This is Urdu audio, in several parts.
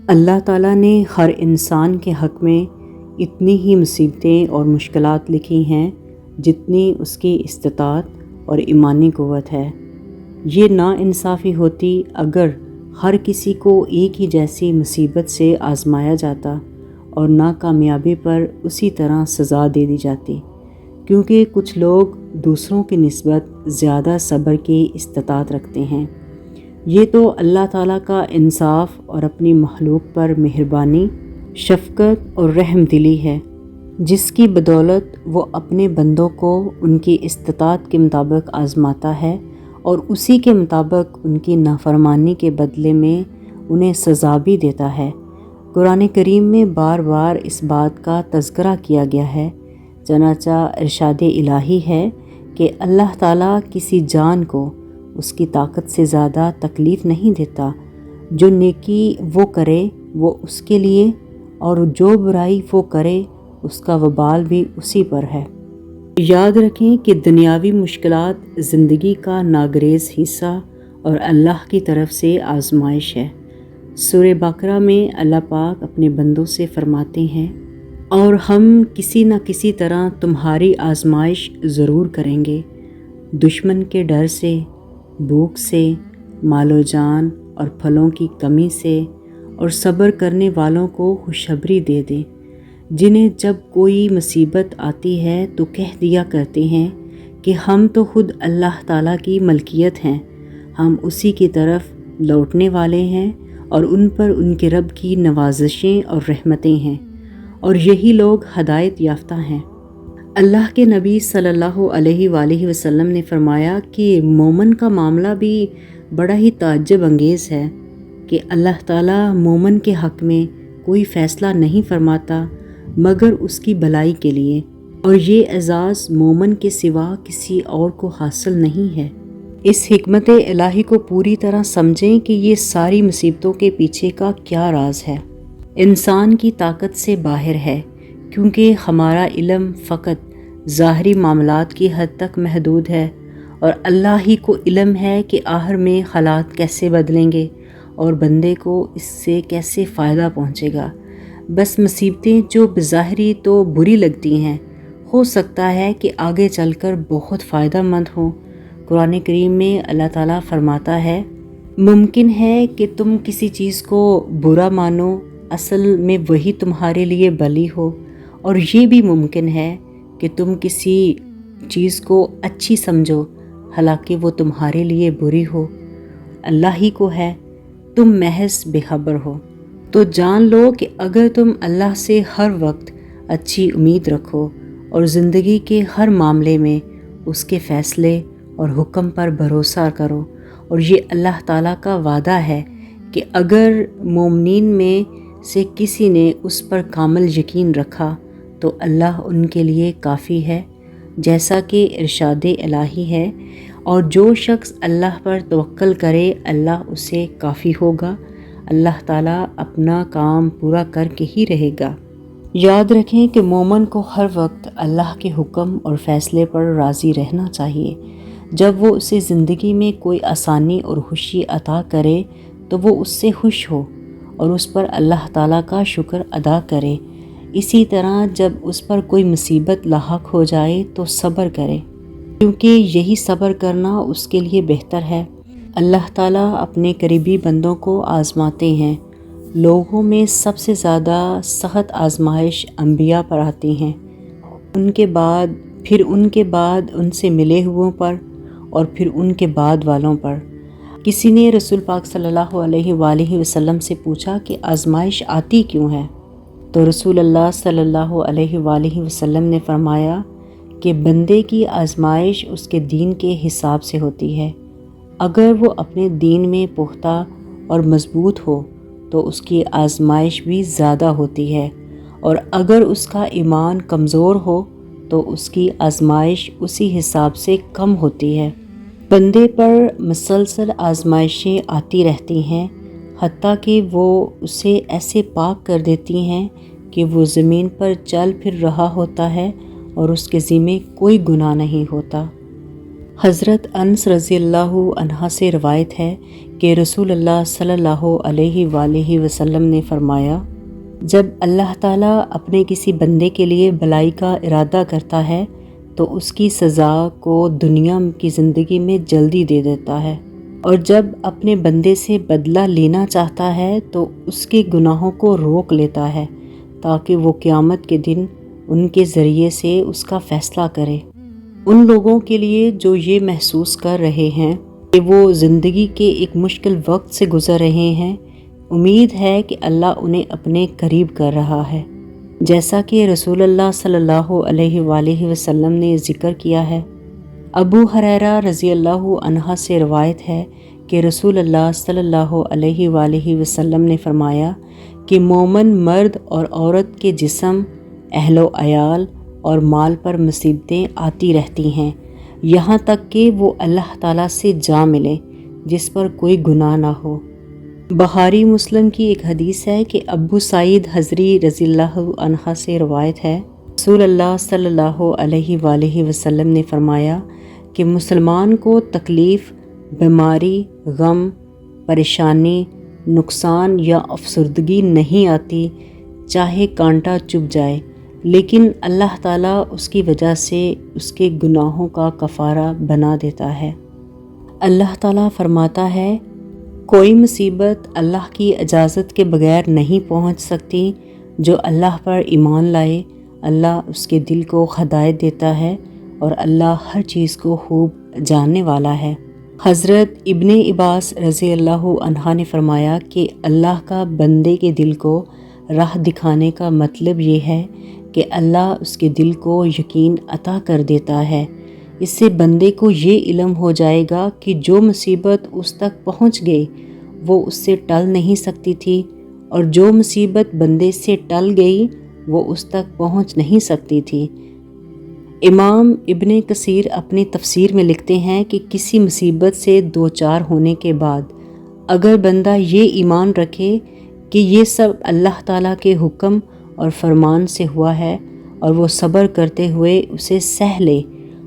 اللہ تعالیٰ نے ہر انسان کے حق میں اتنی ہی مصیبتیں اور مشکلات لکھی ہیں جتنی اس کی استطاعت اور ایمانی قوت ہے۔ یہ ناانصافی ہوتی اگر ہر کسی کو ایک ہی جیسی مصیبت سے آزمایا جاتا اور ناکامیابی پر اسی طرح سزا دے دی جاتی، کیونکہ کچھ لوگ دوسروں کی نسبت زیادہ صبر کی استطاعت رکھتے ہیں۔ یہ تو اللہ تعالیٰ کا انصاف اور اپنی مخلوق پر مہربانی، شفقت اور رحم دلی ہے، جس کی بدولت وہ اپنے بندوں کو ان کی استطاعت کے مطابق آزماتا ہے اور اسی کے مطابق ان کی نافرمانی کے بدلے میں انہیں سزا بھی دیتا ہے۔ قرآن کریم میں بار بار اس بات کا تذکرہ کیا گیا ہے، چنانچہ ارشاد الہی ہے کہ اللہ تعالیٰ کسی جان کو اس کی طاقت سے زیادہ تکلیف نہیں دیتا۔ جو نیکی وہ کرے وہ اس کے لیے، اور جو برائی وہ کرے اس کا وبال بھی اسی پر ہے۔ یاد رکھیں کہ دنیاوی مشکلات زندگی کا ناگزیر حصہ اور اللہ کی طرف سے آزمائش ہے۔ سورہ بقرہ میں اللہ پاک اپنے بندوں سے فرماتے ہیں، اور ہم کسی نہ کسی طرح تمہاری آزمائش ضرور کریں گے، دشمن کے ڈر سے، بھوک سے، مال و جان اور پھلوں کی کمی سے، اور صبر کرنے والوں کو خوشخبری دے دیں، جنہیں جب کوئی مصیبت آتی ہے تو کہہ دیا کرتے ہیں کہ ہم تو خود اللہ تعالیٰ کی ملکیت ہیں، ہم اسی کی طرف لوٹنے والے ہیں اور ان پر ان کے رب کی نوازشیں اور رحمتیں ہیں، اور یہی لوگ ہدایت یافتہ ہیں۔ اللہ کے نبی صلی اللہ علیہ وآلہ وسلم نے فرمایا کہ مومن کا معاملہ بھی بڑا ہی تعجب انگیز ہے کہ اللہ تعالیٰ مومن کے حق میں کوئی فیصلہ نہیں فرماتا مگر اس کی بھلائی کے لیے، اور یہ اعزاز مومن کے سوا کسی اور کو حاصل نہیں ہے۔ اس حکمت الہی کو پوری طرح سمجھیں کہ یہ ساری مصیبتوں کے پیچھے کا کیا راز ہے۔ انسان کی طاقت سے باہر ہے، کیونکہ ہمارا علم فقط ظاہری معاملات کی حد تک محدود ہے، اور اللہ ہی کو علم ہے کہ آخر میں حالات کیسے بدلیں گے اور بندے کو اس سے کیسے فائدہ پہنچے گا۔ بس مصیبتیں جو بظاہری تو بری لگتی ہیں، ہو سکتا ہے کہ آگے چل کر بہت فائدہ مند ہوں۔ قرآن کریم میں اللہ تعالیٰ فرماتا ہے، ممکن ہے کہ تم کسی چیز کو برا مانو، اصل میں وہی تمہارے لیے بھلی ہو، اور یہ بھی ممکن ہے کہ تم کسی چیز کو اچھی سمجھو حالانکہ وہ تمہارے لیے بری ہو۔ اللہ ہی کو ہے، تم محض بے خبر ہو۔ تو جان لو کہ اگر تم اللہ سے ہر وقت اچھی امید رکھو اور زندگی کے ہر معاملے میں اس کے فیصلے اور حکم پر بھروسہ کرو، اور یہ اللہ تعالیٰ کا وعدہ ہے کہ اگر مومنین میں سے کسی نے اس پر کامل یقین رکھا تو اللہ ان کے لیے کافی ہے، جیسا کہ ارشاد الہی ہے، اور جو شخص اللہ پر توکل کرے اللہ اسے کافی ہوگا۔ اللہ تعالیٰ اپنا کام پورا کر کے ہی رہے گا۔ یاد رکھیں کہ مومن کو ہر وقت اللہ کے حکم اور فیصلے پر راضی رہنا چاہیے۔ جب وہ اسے زندگی میں کوئی آسانی اور خوشی عطا کرے تو وہ اس سے خوش ہو اور اس پر اللہ تعالیٰ کا شکر ادا کرے۔ اسی طرح جب اس پر کوئی مصیبت لاحق ہو جائے تو صبر کرے، کیونکہ یہی صبر کرنا اس کے لیے بہتر ہے۔ اللہ تعالیٰ اپنے قریبی بندوں کو آزماتے ہیں۔ لوگوں میں سب سے زیادہ سخت آزمائش انبیاء پر آتی ہیں، ان کے بعد ان سے ملے ہوئوں پر، اور پھر ان کے بعد والوں پر۔ کسی نے رسول پاک صلی اللہ علیہ وآلہ وسلم سے پوچھا کہ آزمائش آتی کیوں ہے؟ تو رسول اللہ صلی اللہ علیہ وآلہ وسلم نے فرمایا کہ بندے کی آزمائش اس کے دین کے حساب سے ہوتی ہے۔ اگر وہ اپنے دین میں پختہ اور مضبوط ہو تو اس کی آزمائش بھی زیادہ ہوتی ہے، اور اگر اس کا ایمان کمزور ہو تو اس کی آزمائش اسی حساب سے کم ہوتی ہے۔ بندے پر مسلسل آزمائشیں آتی رہتی ہیں، حتیٰ کہ وہ اسے ایسے پاک کر دیتی ہیں کہ وہ زمین پر چل پھر رہا ہوتا ہے اور اس کے ذمے کوئی گناہ نہیں ہوتا۔ حضرت انس رضی اللہ عنہ سے روایت ہے کہ کہ رسول اللہ صلی اللہ علیہ وآلہ وسلم نے فرمایا، جب اللہ تعالیٰ اپنے کسی بندے کے لیے بلائی کا ارادہ کرتا ہے تو اس کی سزا کو دنیا کی زندگی میں جلدی دے دیتا ہے، اور جب اپنے بندے سے بدلہ لینا چاہتا ہے تو اس کے گناہوں کو روک لیتا ہے تاکہ وہ قیامت کے دن ان کے ذریعے سے اس کا فیصلہ کرے۔ ان لوگوں کے لیے جو یہ محسوس کر رہے ہیں کہ وہ زندگی کے ایک مشکل وقت سے گزر رہے ہیں، امید ہے کہ اللہ انہیں اپنے قریب کر رہا ہے، جیسا کہ رسول اللہ صلی اللہ علیہ وآلہ وسلم نے ذکر کیا ہے۔ ابو ہریرہ رضی اللہ عنہ سے روایت ہے کہ رسول اللہ صلی اللہ علیہ وآلہ وسلم نے فرمایا کہ مومن مرد اور عورت کے جسم، اہل و عیال اور مال پر مصیبتیں آتی رہتی ہیں یہاں تک کہ وہ اللہ تعالیٰ سے جا ملے جس پر کوئی گناہ نہ ہو۔ بخاری مسلم کی ایک حدیث ہے کہ ابو سعید خدری رضی اللہ عنہ سے روایت ہے، رسول اللہ صلی اللہ علیہ وآلہ وسلم نے فرمایا کہ مسلمان کو تکلیف، بیماری، غم، پریشانی، نقصان یا افسردگی نہیں آتی چاہے کانٹا چبھ جائے، لیکن اللہ تعالیٰ اس کی وجہ سے اس کے گناہوں کا کفارہ بنا دیتا ہے۔ اللہ تعالیٰ فرماتا ہے، کوئی مصیبت اللہ کی اجازت کے بغیر نہیں پہنچ سکتی۔ جو اللہ پر ایمان لائے اللہ اس کے دل کو ہدایت دیتا ہے اور اللہ ہر چیز کو خوب جاننے والا ہے۔ حضرت ابن عباس رضی اللہ عنہ نے فرمایا کہ اللہ کا بندے کے دل کو راہ دکھانے کا مطلب یہ ہے کہ اللہ اس کے دل کو یقین عطا کر دیتا ہے۔ اس سے بندے کو یہ علم ہو جائے گا کہ جو مصیبت اس تک پہنچ گئی وہ اس سے ٹل نہیں سکتی تھی، اور جو مصیبت بندے سے ٹل گئی وہ اس تک پہنچ نہیں سکتی تھی۔ امام ابن کثیر اپنی تفسیر میں لکھتے ہیں کہ کسی مصیبت سے دوچار ہونے کے بعد اگر بندہ یہ ایمان رکھے کہ یہ سب اللہ تعالیٰ کے حکم اور فرمان سے ہوا ہے اور وہ صبر کرتے ہوئے اسے سہ لے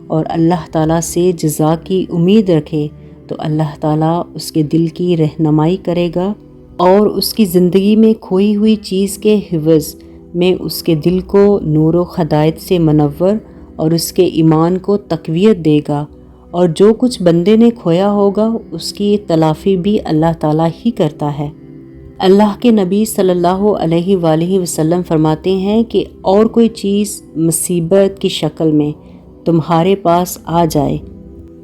اور اللہ تعالیٰ سے جزا کی امید رکھے تو اللہ تعالیٰ اس کے دل کی رہنمائی کرے گا اور اس کی زندگی میں کھوئی ہوئی چیز کے عوض میں اس کے دل کو نور و ہدایت سے منور اور اس کے ایمان کو تقویت دے گا، اور جو کچھ بندے نے کھویا ہوگا اس کی تلافی بھی اللہ تعالیٰ ہی کرتا ہے۔ اللہ کے نبی صلی اللہ علیہ وآلہ وسلم فرماتے ہیں کہ اور کوئی چیز مصیبت کی شکل میں تمہارے پاس آ جائے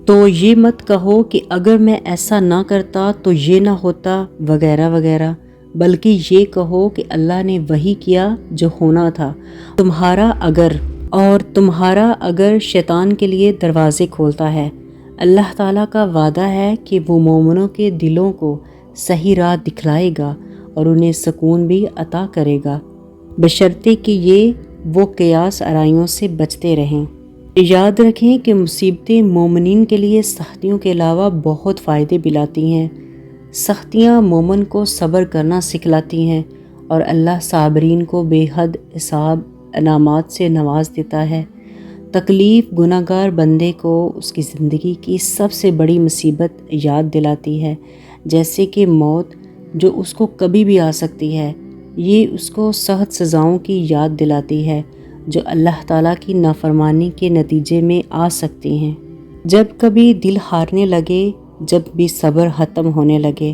تو یہ مت کہو کہ اگر میں ایسا نہ کرتا تو یہ نہ ہوتا وغیرہ وغیرہ، بلکہ یہ کہو کہ اللہ نے وہی کیا جو ہونا تھا، تمہارا اگر شیطان کے لیے دروازے کھولتا ہے۔ اللہ تعالیٰ کا وعدہ ہے کہ وہ مومنوں کے دلوں کو صحیح راہ دکھلائے گا اور انہیں سکون بھی عطا کرے گا، بشرطے کہ وہ قیاس آرائیوں سے بچتے رہیں۔ یاد رکھیں کہ مصیبتیں مومنین کے لیے سختیوں کے علاوہ بہت فائدے بھی لاتی ہیں۔ سختیاں مومن کو صبر کرنا سکھلاتی ہیں اور اللہ صابرین کو بے حد حساب انعامات سے نواز دیتا ہے۔ تکلیف گناہگار بندے کو اس کی زندگی کی سب سے بڑی مصیبت یاد دلاتی ہے، جیسے کہ موت جو اس کو کبھی بھی آ سکتی ہے۔ یہ اس کو سخت سزاؤں کی یاد دلاتی ہے جو اللہ تعالیٰ کی نافرمانی کے نتیجے میں آ سکتی ہیں۔ جب کبھی دل ہارنے لگے، جب بھی صبر ختم ہونے لگے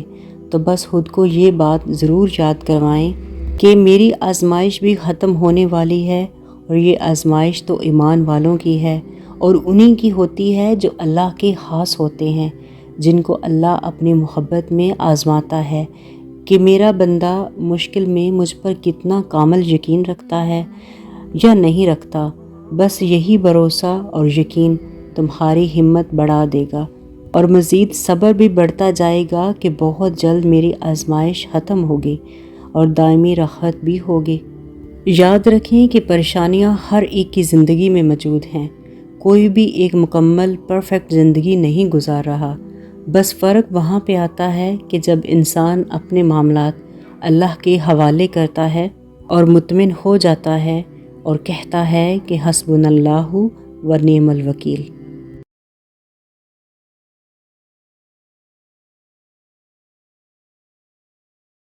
تو بس خود کو یہ بات ضرور یاد کروائیں کہ میری آزمائش بھی ختم ہونے والی ہے، اور یہ آزمائش تو ایمان والوں کی ہے اور انہی کی ہوتی ہے جو اللہ کے خاص ہوتے ہیں، جن کو اللہ اپنی محبت میں آزماتا ہے کہ میرا بندہ مشکل میں مجھ پر کتنا کامل یقین رکھتا ہے یا نہیں رکھتا۔ بس یہی بھروسہ اور یقین تمہاری ہمت بڑھا دے گا اور مزید صبر بھی بڑھتا جائے گا کہ بہت جلد میری آزمائش ختم ہوگی اور دائمی راحت بھی ہوگی۔ یاد رکھیں کہ پریشانیاں ہر ایک کی زندگی میں موجود ہیں، کوئی بھی ایک مکمل پرفیکٹ زندگی نہیں گزار رہا، بس فرق وہاں پہ آتا ہے کہ جب انسان اپنے معاملات اللہ کے حوالے کرتا ہے اور مطمئن ہو جاتا ہے اور کہتا ہے کہ حسبنا اللہ و نعم الوکیل۔